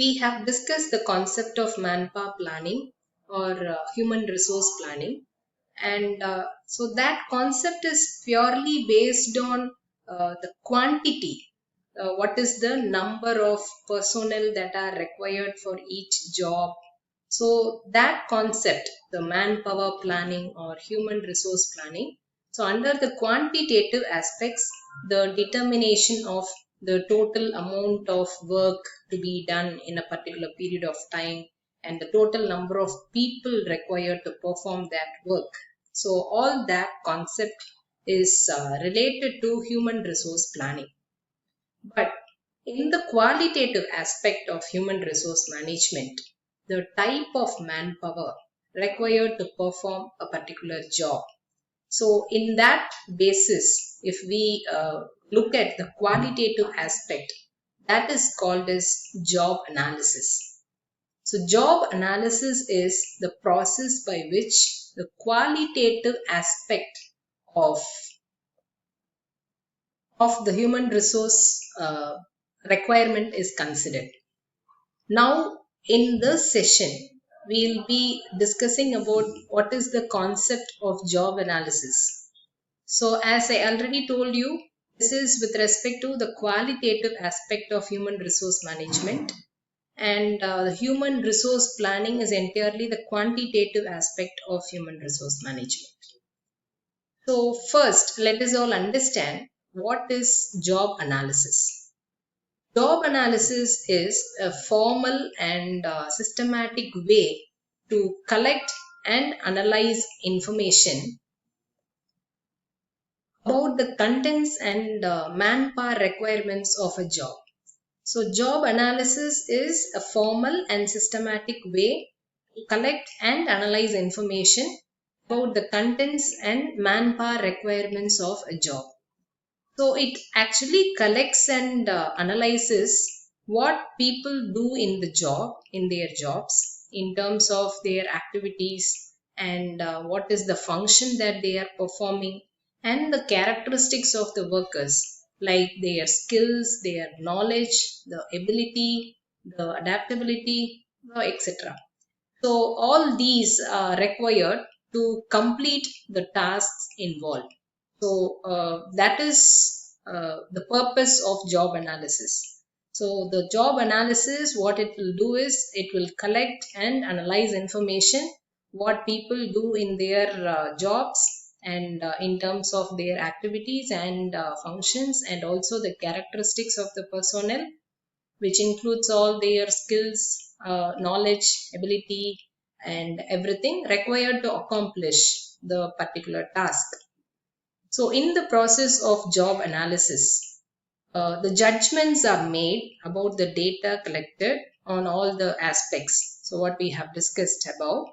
we have discussed the concept of manpower planning or human resource planning, and so that concept is purely based on the quantity. What is the number of personnel that are required for each job? So that concept, the manpower planning or human resource planning, so under the quantitative aspects, the determination of the total amount of work to be done in a particular period of time and the total number of people required to perform that work. So all that concept is related to human resource planning. But in the qualitative aspect of human resource management, the type of manpower required to perform a particular job. So, in that basis, if we look at the qualitative aspect, that is called as job analysis. So, job analysis is the process by which the qualitative aspect of the human resource requirement is considered. Now, in this session, we'll be discussing about what is the concept of job analysis. So, as I already told you, this is with respect to the qualitative aspect of human resource management, and the human resource planning is entirely the quantitative aspect of human resource management. So, first, let us all understand what is job analysis. Job analysis is a formal and systematic way to collect and analyze information about the contents and manpower requirements of a job. So, job analysis is a formal and systematic way to collect and analyze information about the contents and manpower requirements of a job. So, it actually collects and analyzes what people do in the job, in their jobs, in terms of their activities and what is the function that they are performing and the characteristics of the workers, like their skills, their knowledge, the ability, the adaptability, etc. So, all these are required to complete the tasks involved. So, that is the purpose of job analysis. So, the job analysis, what it will do is it will collect and analyze information, what people do in their jobs, and in terms of their activities and functions, and also the characteristics of the personnel, which includes all their skills, knowledge, ability, and everything required to accomplish the particular task. So, in the process of job analysis, the judgments are made about the data collected on all the aspects. So, what we have discussed above.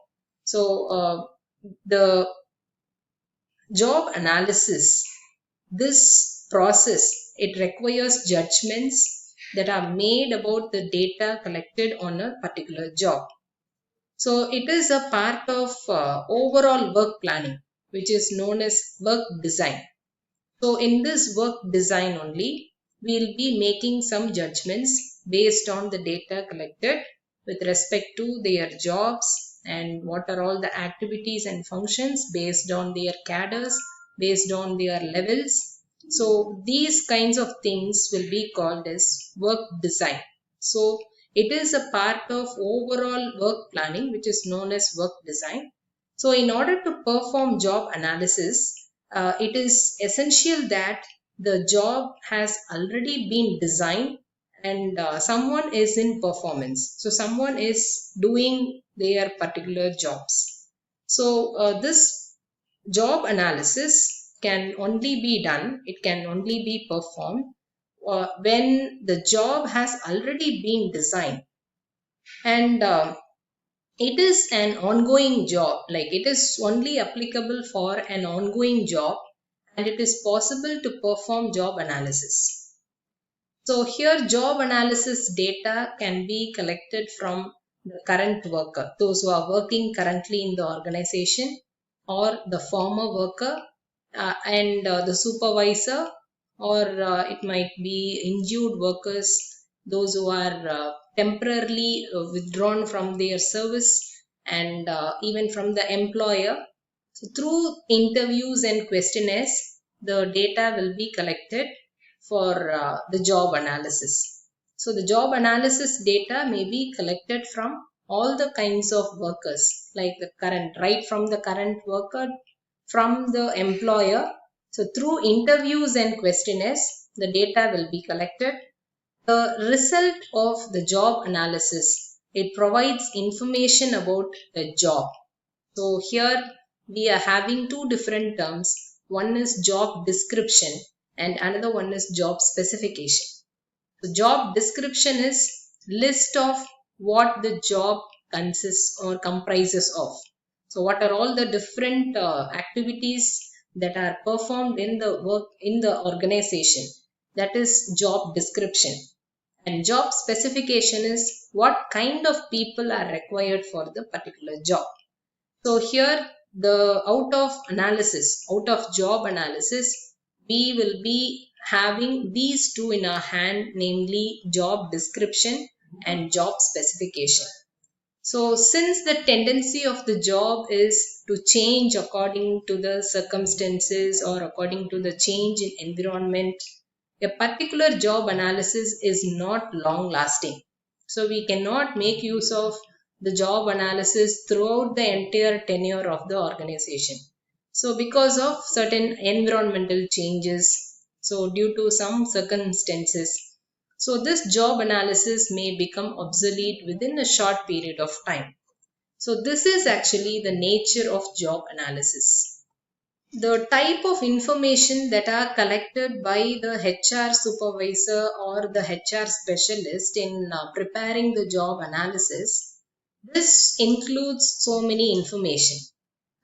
So, the job analysis, this process, it requires judgments that are made about the data collected on a particular job. So it is a part of overall work planning, which is known as work design. So in this work design only, we'll be making some judgments based on the data collected with respect to their jobs and what are all the activities and functions based on their cadres, based on their levels. So these kinds of things will be called as work design. So it is a part of overall work planning, which is known as work design. So in order to perform job analysis, it is essential that the job has already been designed and someone is in performance. So someone is doing their particular jobs. So this job analysis can only be done, it can only be performed when the job has already been designed and it is an ongoing job, like it is only applicable for an ongoing job and it is possible to perform job analysis. So here job analysis data can be collected from the current worker, those who are working currently in the organization, or the former worker and the supervisor, or it might be injured workers, those who are temporarily withdrawn from their service and even from the employer. So through interviews and questionnaires, the data will be collected for the job analysis. So the job analysis data may be collected from all the kinds of workers, like the current, right from the current worker, from the employer. So through interviews and questionnaires, the data will be collected. The result of the job analysis, it provides information about the job. So here we are having two different terms. One is job description and another one is job specification. The job description is list of what the job consists or comprises of. So what are all the different activities that are performed in the work in the organization? That is job description. And job specification is what kind of people are required for the particular job. So here the out of job analysis, we will be having these two in our hand, namely job description and job specification. So since the tendency of the job is to change according to the circumstances or according to the change in environment, a particular job analysis is not long lasting. So we cannot make use of the job analysis throughout the entire tenure of the organization. So because of certain environmental changes, so due to some circumstances, so this job analysis may become obsolete within a short period of time. So this is actually the nature of job analysis. The type of information that are collected by the HR supervisor or the HR specialist in preparing the job analysis, this includes so many information.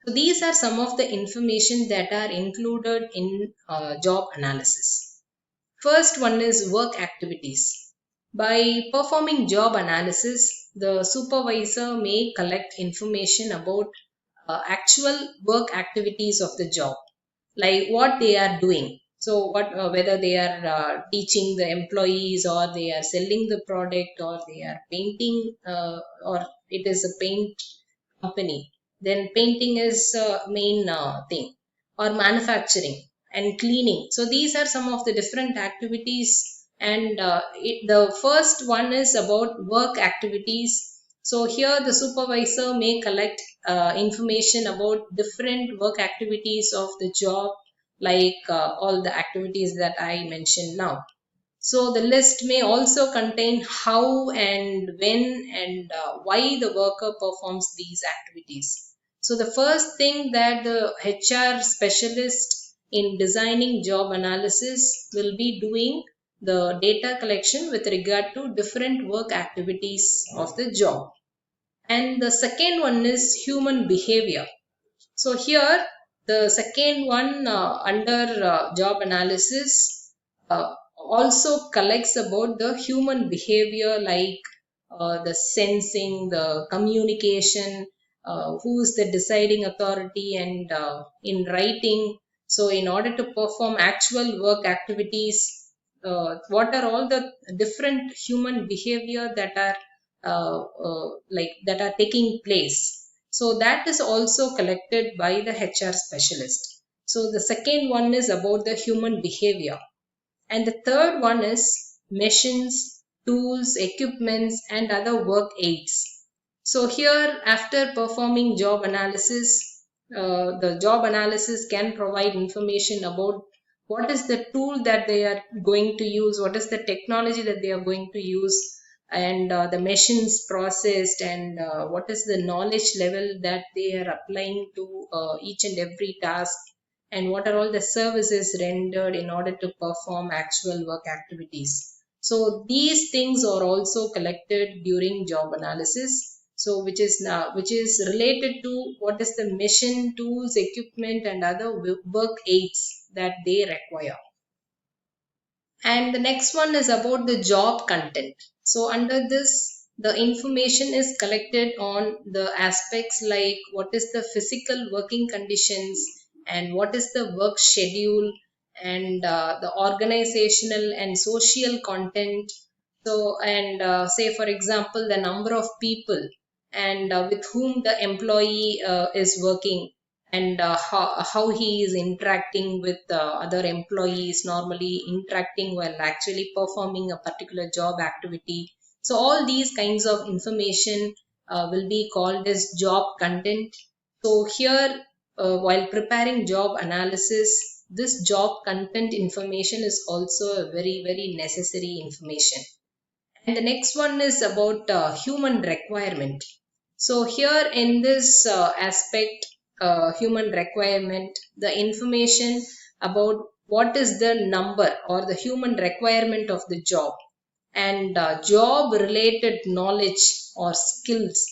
So these are some of the information that are included in job analysis. First one is work activities. By performing job analysis, the supervisor may collect information about actual work activities of the job, like what they are doing. So what whether they are teaching the employees or they are selling the product or they are painting or it is a paint company, then painting is main thing, or manufacturing and cleaning. So these are some of the different activities, and the first one is about work activities. So here the supervisor may collect information about different work activities of the job, like all the activities that I mentioned now. So the list may also contain how and when and why the worker performs these activities. So the first thing that the HR specialist in designing job analysis will be doing the data collection with regard to different work activities of the job. And the second one is human behavior. So here the second one under job analysis also collects about the human behavior, like the sensing, the communication, who is the deciding authority, and in writing. So in order to perform actual work activities, what are all the different human behavior that are like that are taking place. So that is also collected by the HR specialist. So the second one is about the human behavior. And the third one is machines, tools, equipments, and other work aids. So here, after performing job analysis, the job analysis can provide information about what is the tool that they are going to use, what is the technology that they are going to use, and the machines processed, and what is the knowledge level that they are applying to each and every task, and what are all the services rendered in order to perform actual work activities. So these things are also collected during job analysis. So which is related to what is the machine, tools, equipment, and other work aids that they require. And the next one is about the job content. So under this, the information is collected on the aspects like what is the physical working conditions, and what is the work schedule, and the organizational and social content, So, and say for example, the number of people and with whom the employee is working, and how he is interacting with other employees, normally interacting while actually performing a particular job activity. So all these kinds of information will be called as job content. So here, while preparing job analysis, this job content information is also a very, very necessary information. And the next one is about human requirement. So here in this aspect, human requirement, the information about what is the number or the human requirement of the job, and job related knowledge or skills,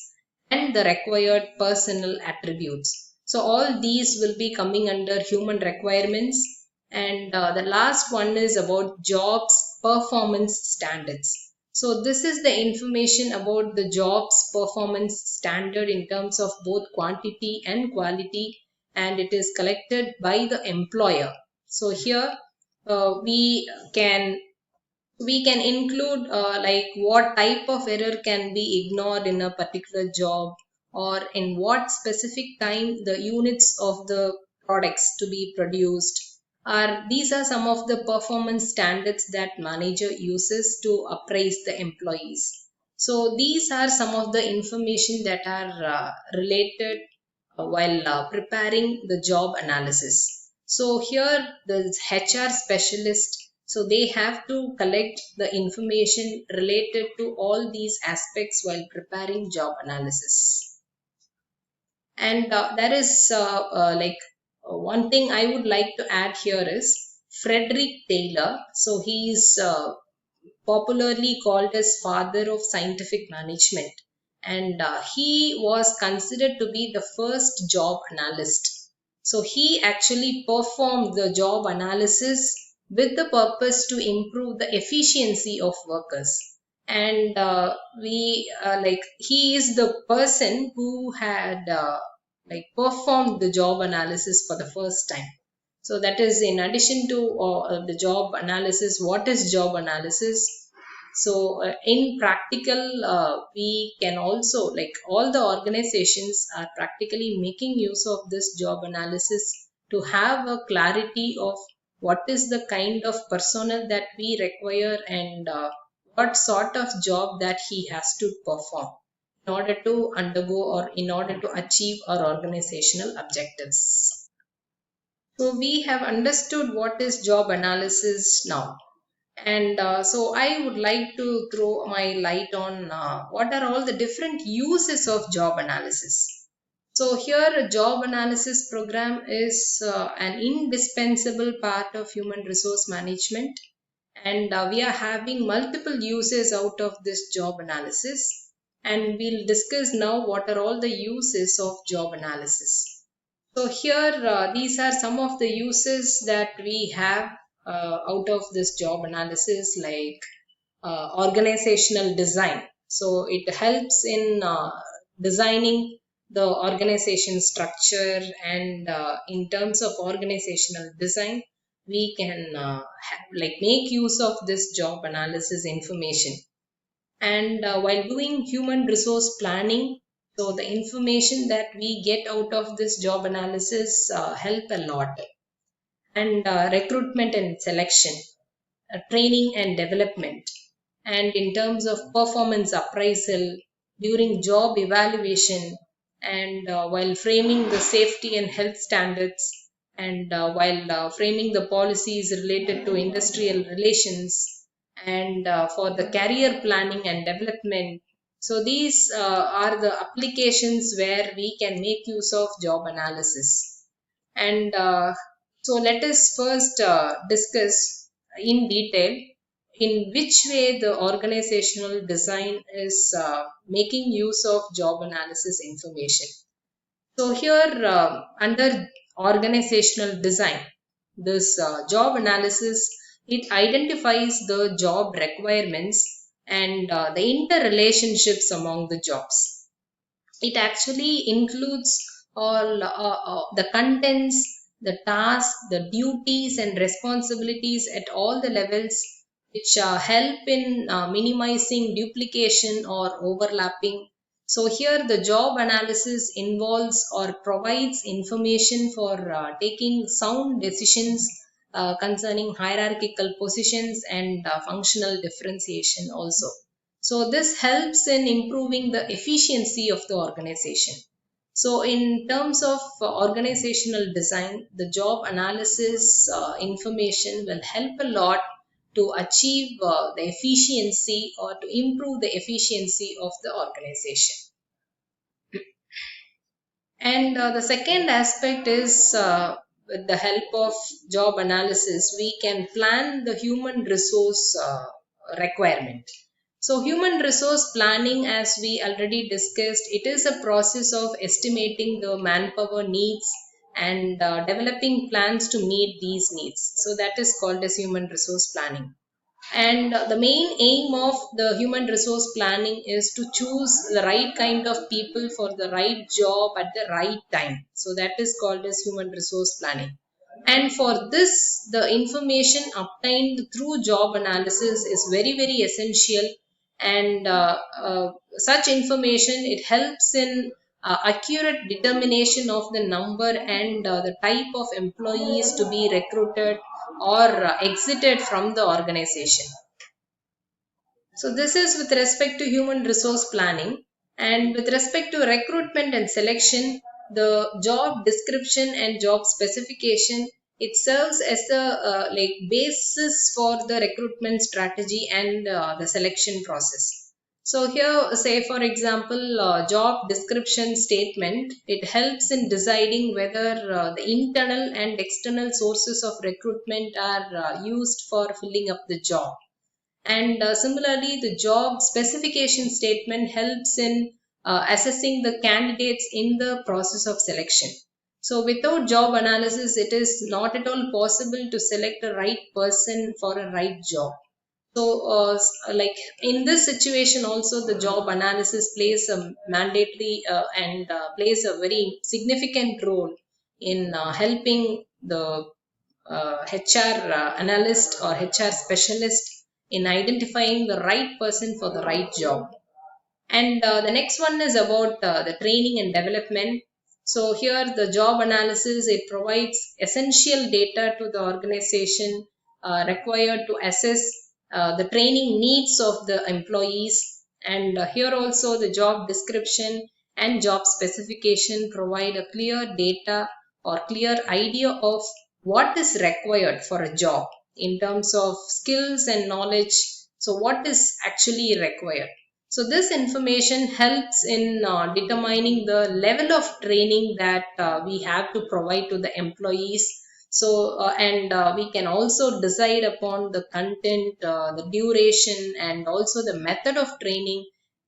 and the required personal attributes. So all these will be coming under human requirements. And the last one is about jobs performance standards. So this is the information about the job's performance standard in terms of both quantity and quality, and it is collected by the employer. So here we can include like what type of error can be ignored in a particular job, or in what specific time the units of the products to be produced. These are some of the performance standards that manager uses to appraise the employees. So these are some of the information that are related while preparing the job analysis. So here the HR specialist, so they have to collect the information related to all these aspects while preparing job analysis. And there is one thing I would like to add here is Frederick Taylor. So he is popularly called as father of scientific management, and he was considered to be the first job analyst. So he actually performed the job analysis with the purpose to improve the efficiency of workers. And we like he is the person who had performed the job analysis for the first time. So that is in addition to the job analysis. What is job analysis? So in practical, we can also, like, all the organizations are practically making use of this job analysis to have a clarity of what is the kind of personnel that we require, and what sort of job that he has to perform in order to undergo or in order to achieve our organizational objectives. So we have understood what is job analysis now. And so I would like to throw my light on what are all the different uses of job analysis. So here a job analysis program is an indispensable part of human resource management, and we are having multiple uses out of this job analysis, and we'll discuss now what are all the uses of job analysis. So here these are some of the uses that we have out of this job analysis, like organizational design. So it helps in designing the organization structure, and in terms of organizational design, we can make use of this job analysis information. And while doing human resource planning, so the information that we get out of this job analysis help a lot. And recruitment and selection, training and development, and in terms of performance appraisal during job evaluation, and while framing the safety and health standards, and while framing the policies related to industrial relations, and for the career planning and development. So these are the applications where we can make use of job analysis. And so let us first discuss in detail in which way the organizational design is making use of job analysis information. So here under organizational design, this job analysis, it identifies the job requirements and the interrelationships among the jobs. It actually includes all the contents, the tasks, the duties and responsibilities at all the levels which help in minimizing duplication or overlapping. So here the job analysis involves or provides information for taking sound decisions concerning hierarchical positions and functional differentiation also. So this helps in improving the efficiency of the organization. So in terms of organizational design, the job analysis information will help a lot to achieve the efficiency or to improve the efficiency of the organization. And the second aspect is with the help of job analysis, we can plan the human resource requirement. So human resource planning, as we already discussed, it is a process of estimating the manpower needs and developing plans to meet these needs. So that is called as human resource planning. And the main aim of the human resource planning is to choose the right kind of people for the right job at the right time. So that is called as human resource planning. And for this, the information obtained through job analysis is very, very essential. And such information, it helps in accurate determination of the number and the type of employees to be recruited or exited from the organization. So this is with respect to human resource planning. And with respect to recruitment and selection, the job description and job specification, it serves as the like basis for the recruitment strategy and the selection process. So here, say for example, job description statement, it helps in deciding whether the internal and external sources of recruitment are used for filling up the job. And similarly, the job specification statement helps in assessing the candidates in the process of selection. So without job analysis, it is not at all possible to select a right person for a right job. So like in this situation also, the job analysis plays a mandatory and plays a very significant role in helping the HR analyst or HR specialist in identifying the right person for the right job. And the next one is about the training and development. So here the job analysis, it provides essential data to the organization required to assess the training needs of the employees. And here also the job description and job specification provide a clear data or clear idea of what is required for a job in terms of skills and knowledge. So what is actually required? So this information helps in determining the level of training that we have to provide to the employees. So and we can also decide upon the content, the duration, and also the method of training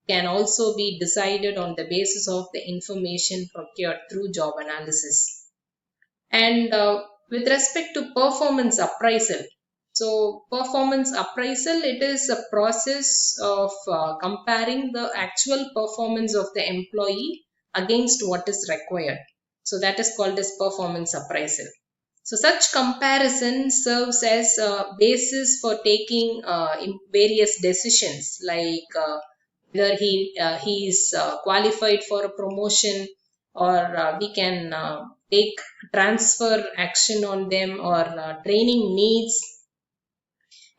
can also be decided on the basis of the information procured through job analysis. And with respect to performance appraisal, so performance appraisal, it is a process of comparing the actual performance of the employee against what is required. So that is called as performance appraisal. So such comparison serves as a basis for taking various decisions, like whether he is qualified for a promotion, or we can take transfer action on them, or training needs.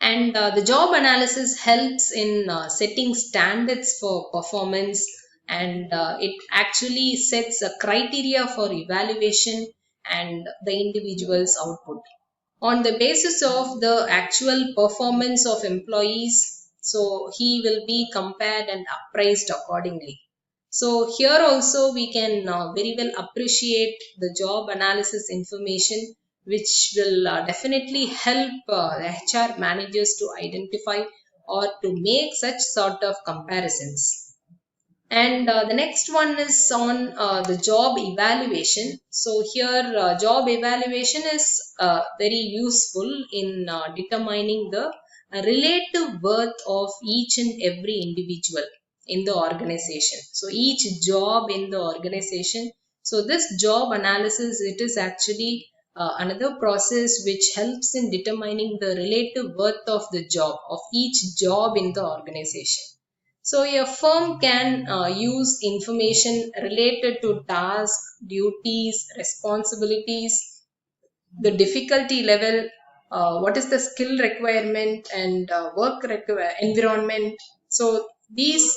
And the job analysis helps in setting standards for performance, and it actually sets a criteria for evaluation and the individual's output. On the basis of the actual performance of employees, so he will be compared and appraised accordingly. So here also we can very well appreciate the job analysis information, which will definitely help the HR managers to identify or to make such sort of comparisons. And the next one is on the job evaluation. So here job evaluation is very useful in determining the relative worth of each and every individual in the organization. So each job in the organization. So this job analysis, it is actually another process which helps in determining the relative worth of the job, of each job in the organization. So a firm can use information related to tasks, duties, responsibilities, the difficulty level, what is the skill requirement, and environment. So these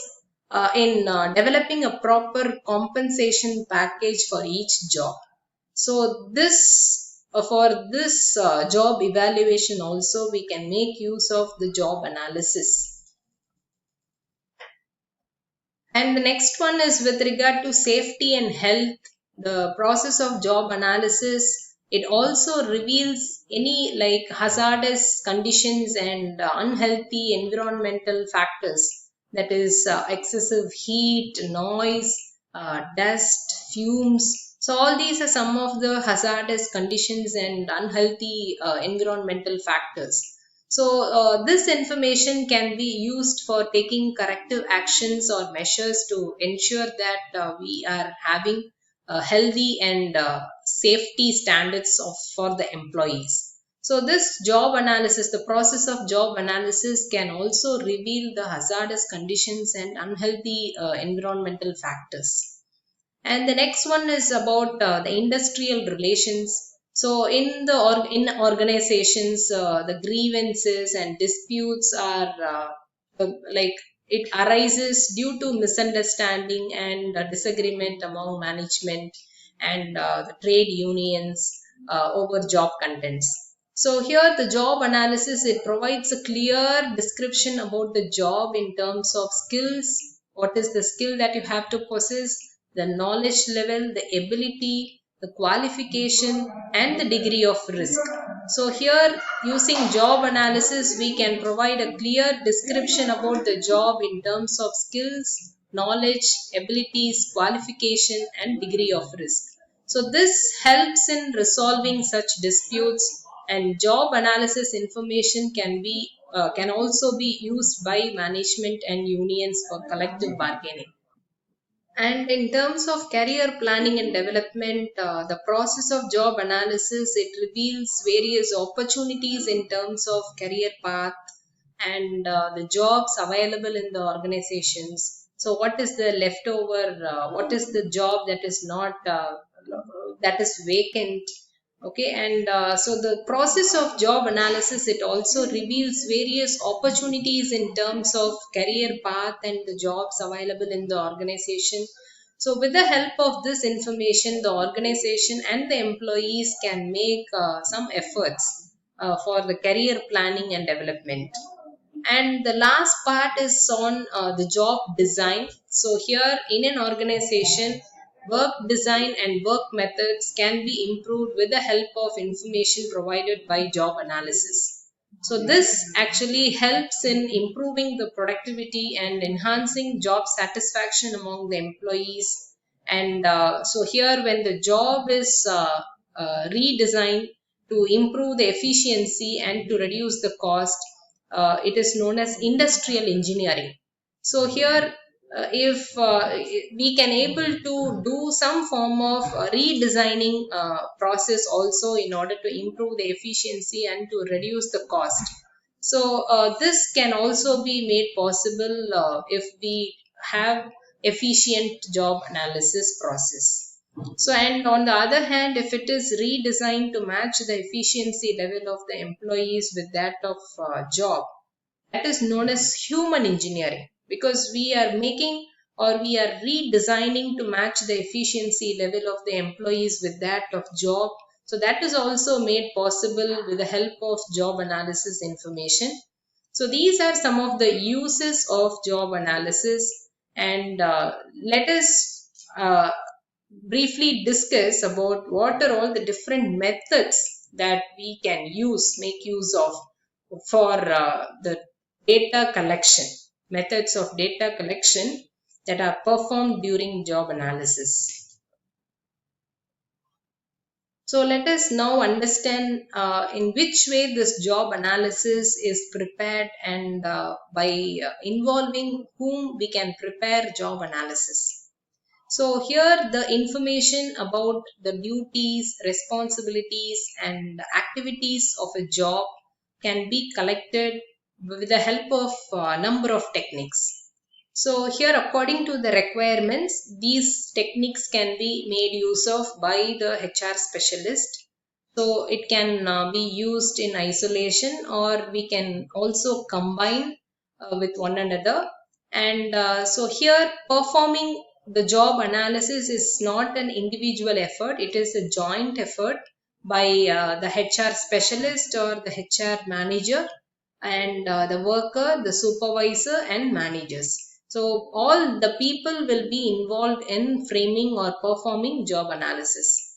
in developing a proper compensation package for each job. So this for this job evaluation also we can make use of the job analysis. And the next one is with regard to safety and health. The process of job analysis, it also reveals any like hazardous conditions and unhealthy environmental factors, that is excessive heat, noise, dust, fumes. So all these are some of the hazardous conditions and unhealthy environmental factors. So this information can be used for taking corrective actions or measures to ensure that we are having healthy and safety standards for the employees. So this job analysis, the process of job analysis can also reveal the hazardous conditions and unhealthy environmental factors. And the next one is about the industrial relations. So in organizations, the grievances and disputes are like it arises due to misunderstanding and disagreement among management and the trade unions over job contents. So here the job analysis, it provides a clear description about the job in terms of skills. What is the skill that you have to possess, the knowledge level, the ability, the qualification, and the degree of risk. So here using job analysis, we can provide a clear description about the job in terms of skills, knowledge, abilities, qualification, and degree of risk. So this helps in resolving such disputes, and job analysis information can also be used by management and unions for collective bargaining. And in terms of career planning and development, the process of job analysis, it reveals various opportunities in terms of career path and the jobs available in the organizations. So what is the leftover, what is the job that is not, that is vacant. Okay, and so the process of job analysis, it also reveals various opportunities in terms of career path and the jobs available in the organization. So with the help of this information, the organization and the employees can make some efforts for the career planning and development. And the last part is on the job design. So here in an organization, work design and work methods can be improved with the help of information provided by job analysis. So this actually helps in improving the productivity and enhancing job satisfaction among the employees. And so here when the job is redesigned to improve the efficiency and to reduce the cost, it is known as industrial engineering. So here if we can able to do some form of redesigning process also in order to improve the efficiency and to reduce the cost. So this can also be made possible if we have efficient job analysis process. So, and on the other hand, if it is redesigned to match the efficiency level of the employees with that of job, that is known as human engineering, because we are making or we are redesigning to match the efficiency level of the employees with that of job. So that is also made possible with the help of job analysis information. So these are some of the uses of job analysis, and let us briefly discuss about what are all the different methods that we can make use of for the data collection, methods of data collection that are performed during job analysis. So let us now understand in which way this job analysis is prepared, and by involving whom we can prepare job analysis. So here the information about the duties, responsibilities and activities of a job can be collected with the help of a number of techniques. So here according to the requirements, these techniques can be made use of by the HR specialist. So it can be used in isolation, or we can also combine with one another. And so here performing the job analysis is not an individual effort, it is a joint effort by the HR specialist or the HR manager and the worker, the supervisor and managers. So all the people will be involved in framing or performing job analysis.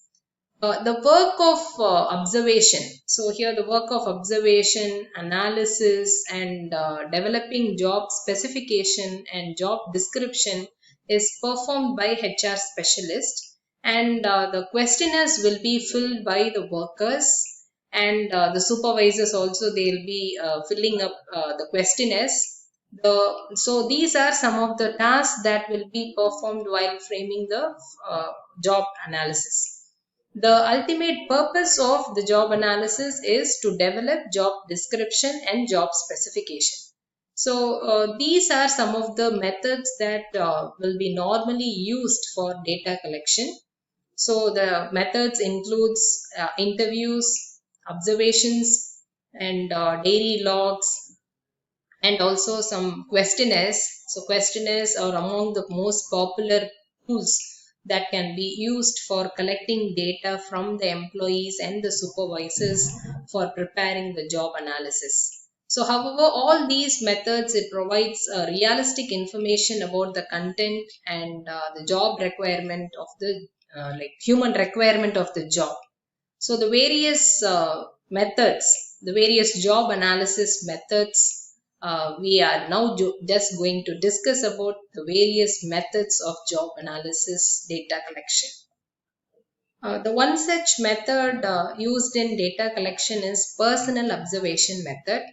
The work of observation. So here the work of observation, analysis and developing job specification and job description is performed by HR specialist, and the questionnaires will be filled by the workers, and the supervisors also they'll be filling up the questionnaires. So these are some of the tasks that will be performed while framing the job analysis. The ultimate purpose of the job analysis is to develop job description and job specification. So these are some of the methods that will be normally used for data collection. So the methods includes interviews, observations and daily logs, and also some questionnaires. So questionnaires are among the most popular tools that can be used for collecting data from the employees and the supervisors for preparing the job analysis. So however, all these methods, it provides realistic information about the content and the job requirement of the like human requirement of the job. So the various methods, the various job analysis methods, we are now just going to discuss about the various methods of job analysis data collection. The one such method used in data collection is personal observation method.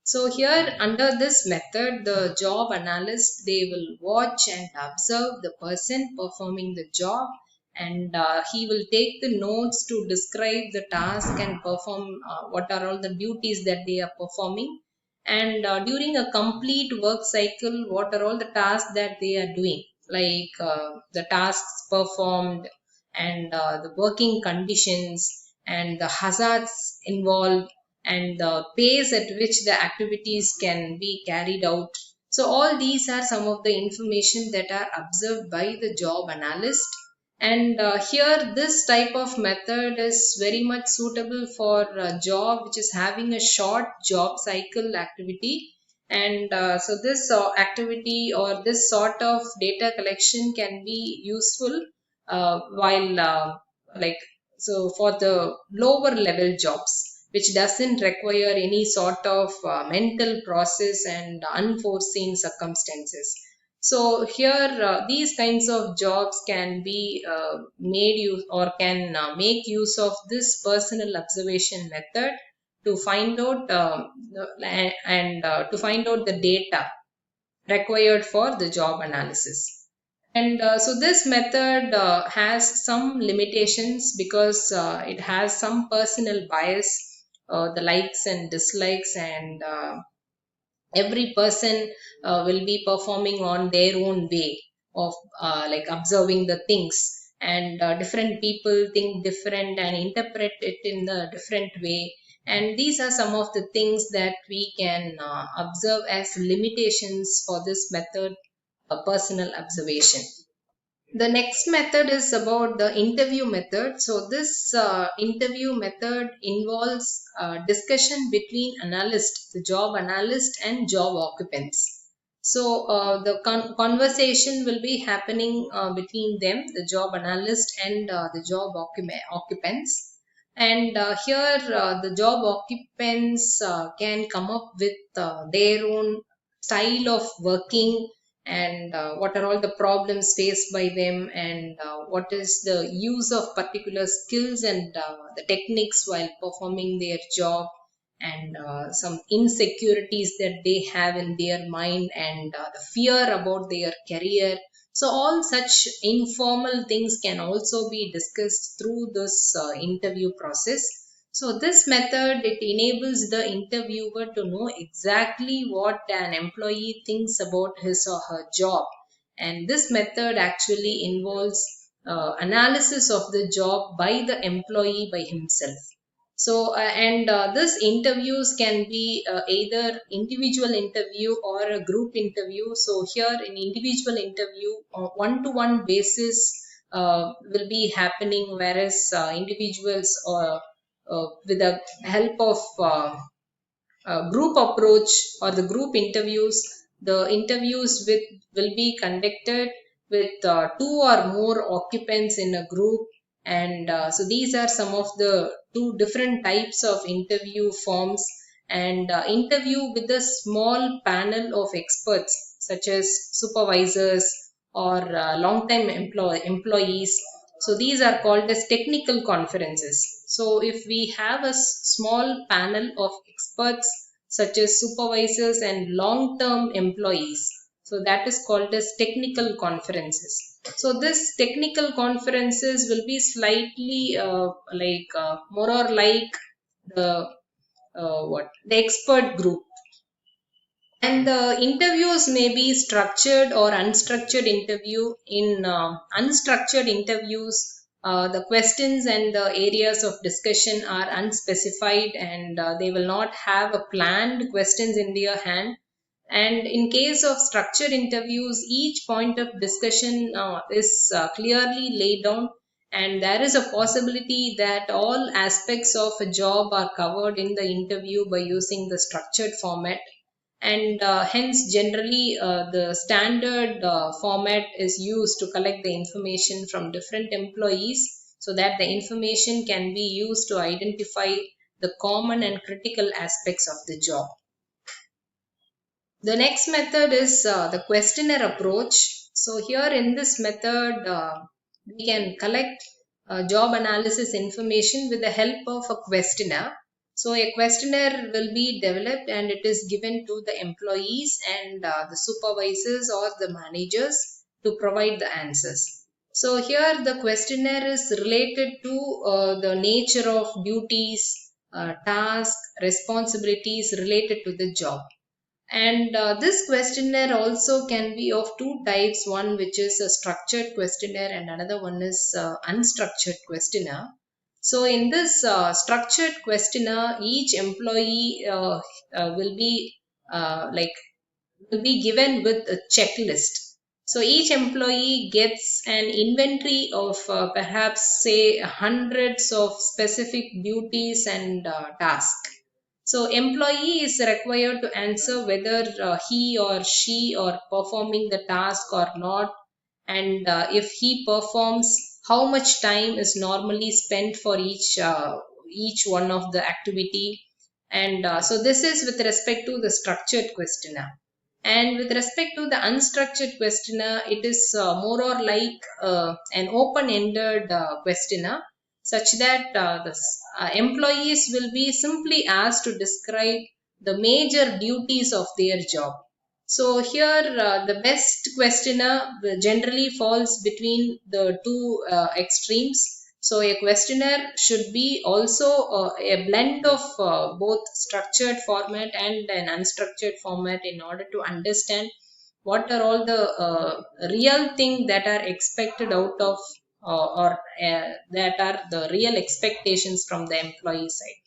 So here under this method, the job analyst, they will watch and observe the person performing the job, and he will take the notes to describe the task and perform what are all the duties that they are performing, and during a complete work cycle what are all the tasks that they are doing, like the tasks performed and the working conditions and the hazards involved and the pace at which the activities can be carried out. So all these are some of the information that are observed by the job analyst, and here this type of method is very much suitable for a job which is having a short job cycle activity. And so this activity or this sort of data collection can be useful while like so for the lower level jobs which doesn't require any sort of mental process and unforeseen circumstances. So here these kinds of jobs can be made use or can make use of this personal observation method to find out and to find out the data required for the job analysis. And so this method has some limitations because it has some personal bias, the likes and dislikes, and every person will be performing on their own way of like observing the things, and different people think different and interpret it in the different way, and these are some of the things that we can observe as limitations for this method, personal observation. The next method is about the interview method. So this interview method involves discussion between analyst, the job analyst and job occupants. So the conversation will be happening between them, the job analyst and the job occupants. And here the job occupants can come up with their own style of working, and what are all the problems faced by them, and what is the use of particular skills and the techniques while performing their job, and some insecurities that they have in their mind, and the fear about their career. So all such informal things can also be discussed through this interview process. So this method, it enables the interviewer to know exactly what an employee thinks about his or her job. And this method actually involves analysis of the job by the employee by himself. So, and this interviews can be either individual interview or a group interview. So here in individual interview, one-to-one basis will be happening, whereas individuals with the help of group approach or the group interviews, the interviews will be conducted with two or more occupants in a group. And so these are some of the two different types of interview forms. And interview with a small panel of experts such as supervisors or long-time employees. So these are called as technical conferences. So if we have a small panel of experts such as supervisors and long-term employees, so that is called as technical conferences. So this technical conferences will be slightly more or like the the expert group. And the interviews may be structured or unstructured interview. In unstructured interviews, the questions and the areas of discussion are unspecified, and they will not have a planned questions in their hand. And in case of structured interviews, each point of discussion is clearly laid down, and there is a possibility that all aspects of a job are covered in the interview by using the structured format. And hence generally the standard format is used to collect the information from different employees, so that the information can be used to identify the common and critical aspects of the job. The next method is the questionnaire approach. So here in this method, we can collect job analysis information with the help of a questionnaire. So a questionnaire will be developed and it is given to the employees and the supervisors or the managers to provide the answers. So here the questionnaire is related to the nature of duties, tasks, responsibilities related to the job. And this questionnaire also can be of two types, one which is a structured questionnaire and another one is unstructured questionnaire. So in this structured questionnaire, each employee will be like will be given with a checklist. So each employee gets an inventory of perhaps say hundreds of specific duties and tasks. So employee is required to answer whether he or she are performing the task or not, and if he performs, how much time is normally spent for each one of the activity. And so this is with respect to the structured questionnaire. And with respect to the unstructured questionnaire, it is more or like an open-ended questionnaire, such that the employees will be simply asked to describe the major duties of their job. So here the best questionnaire generally falls between the two extremes. So a questionnaire should be also a blend of both structured format and an unstructured format, in order to understand what are all the real thing that are expected out of or that are the real expectations from the employee side.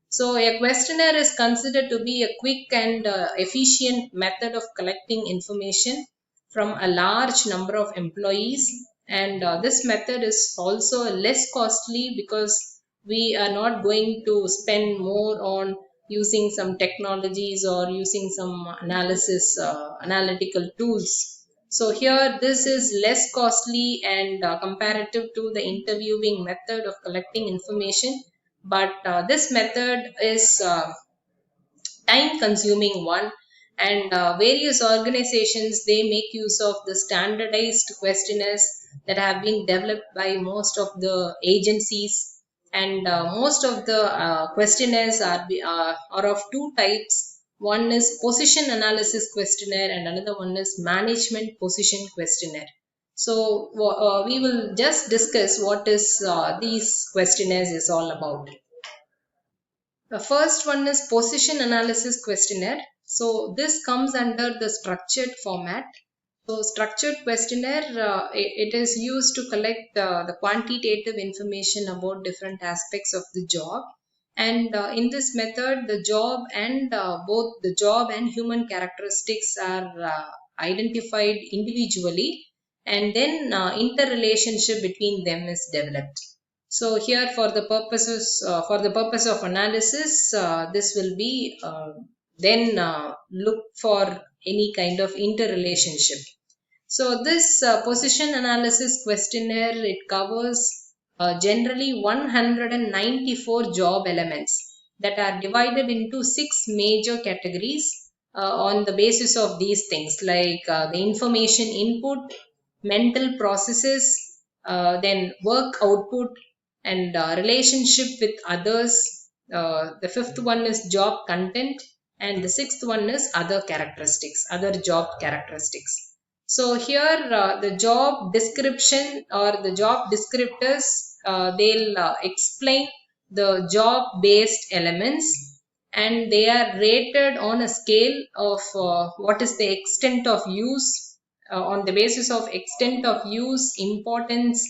So a questionnaire is considered to be a quick and efficient method of collecting information from a large number of employees. And this method is also less costly, because we are not going to spend more on using some technologies or using some analytical tools. So here this is less costly and comparative to the interviewing method of collecting information. But this method is time consuming one, and various organizations, they make use of the standardized questionnaires that have been developed by most of the agencies. And most of the questionnaires are of two types. One is position analysis questionnaire and another one is management position questionnaire. So we will just discuss what is these questionnaires is all about. The first one is position analysis questionnaire. So this comes under the structured format. So structured questionnaire, it is used to collect the quantitative information about different aspects of the job. And in this method, the job and both the job and human characteristics are identified individually, and then interrelationship between them is developed. So here for the purpose of analysis, this will be then look for any kind of interrelationship. So this position analysis questionnaire, it covers generally 194 job elements that are divided into 6 major categories on the basis of these things, like the information input, mental processes, then work output, and relationship with others. The fifth one is job content, and the sixth one is other characteristics, other job characteristics. So here the job description or the job descriptors, they'll explain the job based elements, and they are rated on a scale of what is the extent of use, on the basis of extent of use, importance,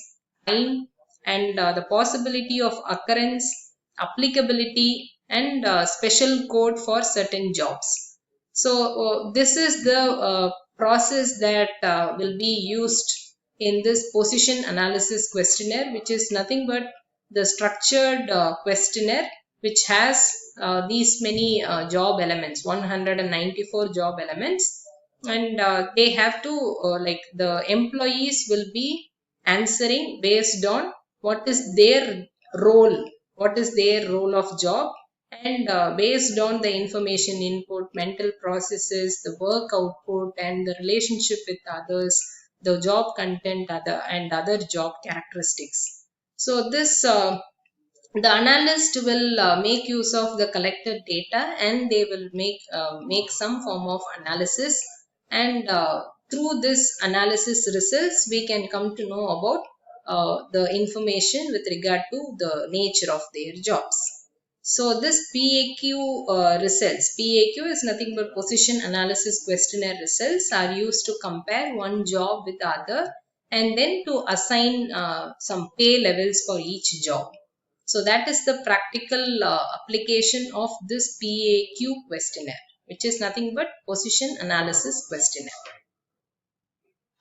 time, and the possibility of occurrence, applicability, and special code for certain jobs. So this is the process that will be used in this position analysis questionnaire, which is nothing but the structured questionnaire, which has these many job elements, 194 job elements, and they have to like the employees will be answering based on what is their role, what is their role of job, and based on the information input, mental processes, the work output, and the relationship with others, the job content, other job characteristics. So this the analyst will make use of the collected data, and they will make some form of analysis, and through this analysis results we can come to know about the information with regard to the nature of their jobs. So this PAQ results, PAQ is nothing but position analysis questionnaire results, are used to compare one job with the other, and then to assign some pay levels for each job. So that is the practical application of this PAQ questionnaire, which is nothing but position analysis questionnaire.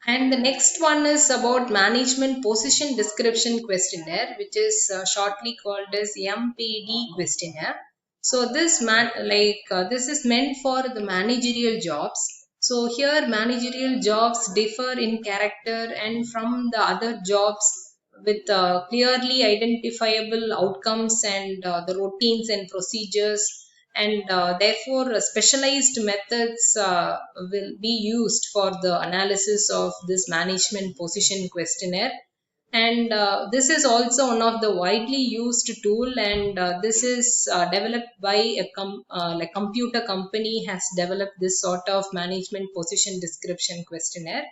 And the next one is about management position description questionnaire, which is shortly called as MPD questionnaire. So this this is meant for the managerial jobs. So here managerial jobs differ in character and from the other jobs with clearly identifiable outcomes and the routines and procedures, and therefore specialized methods will be used for the analysis of this management position questionnaire. And this is also one of the widely used tool, and this is developed by like computer company has developed this sort of management position description questionnaire.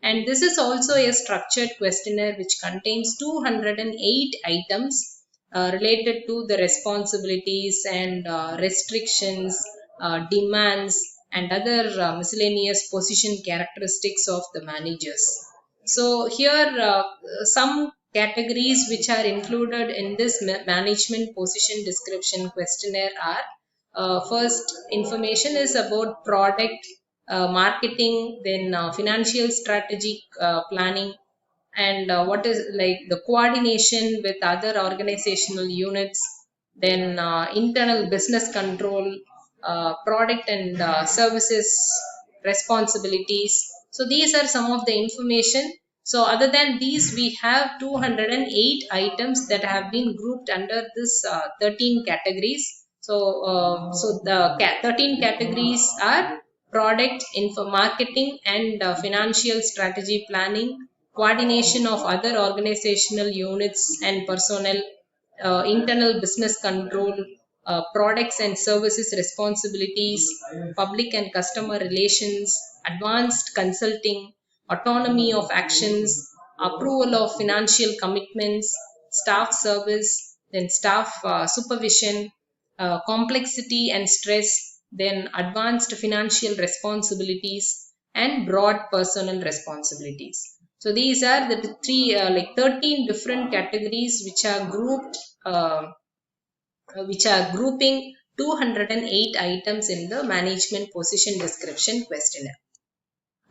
And this is also a structured questionnaire which contains 208 items related to the responsibilities and restrictions, demands, and other miscellaneous position characteristics of the managers. So here some categories which are included in this management position description questionnaire are first, information is about product, marketing, then financial strategic planning, and what is like the coordination with other organizational units, then internal business control, product and services responsibilities. So these are some of the information. So other than these, we have 208 items that have been grouped under this 13 categories. So the 13 categories are product, info marketing, and financial strategy planning, coordination of other organizational units and personnel, internal business control, products and services responsibilities, public and customer relations, advanced consulting, autonomy of actions, approval of financial commitments, staff service, then staff supervision, complexity and stress, then advanced financial responsibilities, and broad personal responsibilities. So these are the three, like 13 different categories which are grouped, which are grouping 208 items in the management position description questionnaire.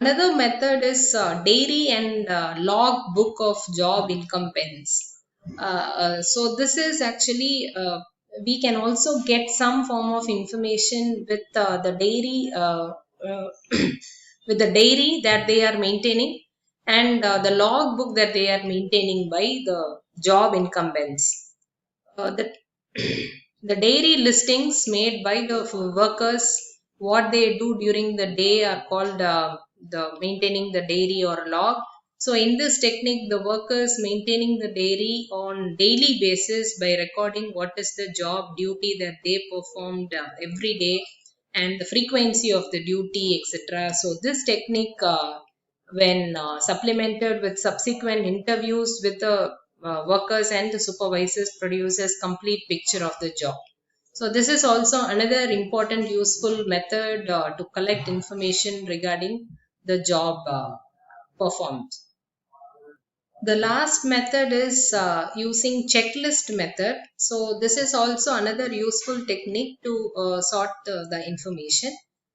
Another method is diary and log book of job incumbents. So this is actually, we can also get some form of information with the diary, with the diary that they are maintaining, and the log book that they are maintaining by the job incumbents. The the diary listings made by the workers, what they do during the day, are called the maintaining the diary or log. So in this technique, the workers maintaining the diary on daily basis by recording what is the job duty that they performed every day, and the frequency of the duty, etc. So this technique, when supplemented with subsequent interviews with the workers and the supervisors, produces complete picture of the job. So this is also another important useful method to collect information regarding the job performed. The last method is using checklist method. So this is also another useful technique to sort the information.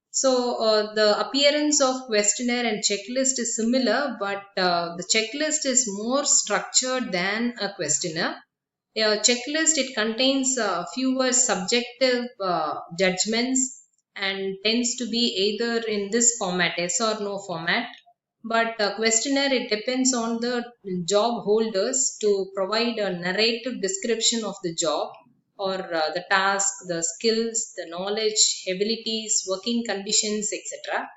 So the appearance of questionnaire and checklist is similar, but the checklist is more structured than a questionnaire. A checklist, it contains fewer subjective judgments and tends to be either in this format, yes or no format. But questionnaire, it depends on the job holders to provide a narrative description of the job, or the task, the skills, the knowledge, abilities, working conditions, etc.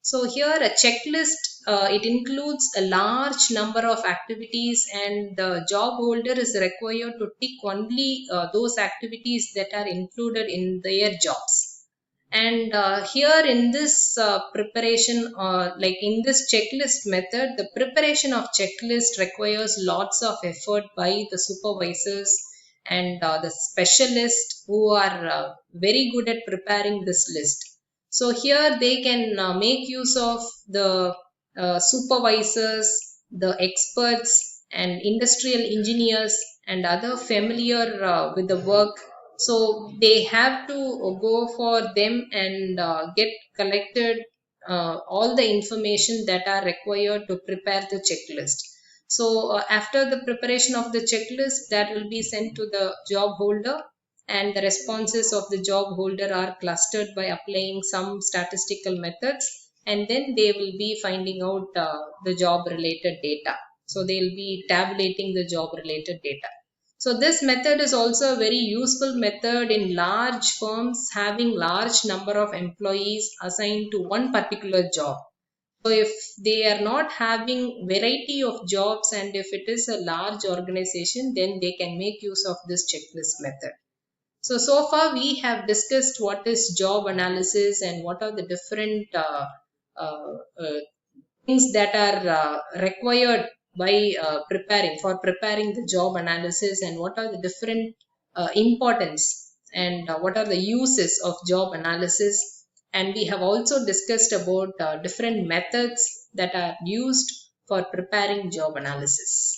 So here a checklist, it includes a large number of activities, and the job holder is required to tick only those activities that are included in their jobs. And here in this preparation, like in this checklist method, the preparation of checklist requires lots of effort by the supervisors and the specialists who are very good at preparing this list. So here they can make use of the supervisors, the experts, and industrial engineers and other familiar with the work. So they have to go for them and get collected all the information that are required to prepare the checklist. So after the preparation of the checklist, that will be sent to the job holder, and the responses of the job holder are clustered by applying some statistical methods, and then they will be finding out the job related data. So they will be tabulating the job related data. So this method is also a very useful method in large firms having large number of employees assigned to one particular job. So if they are not having variety of jobs, and if it is a large organization, then they can make use of this checklist method. So far we have discussed what is job analysis and what are the different uh, uh, things that are required by preparing the job analysis, and what are the different importance, and what are the uses of job analysis. And we have also discussed about different methods that are used for preparing job analysis.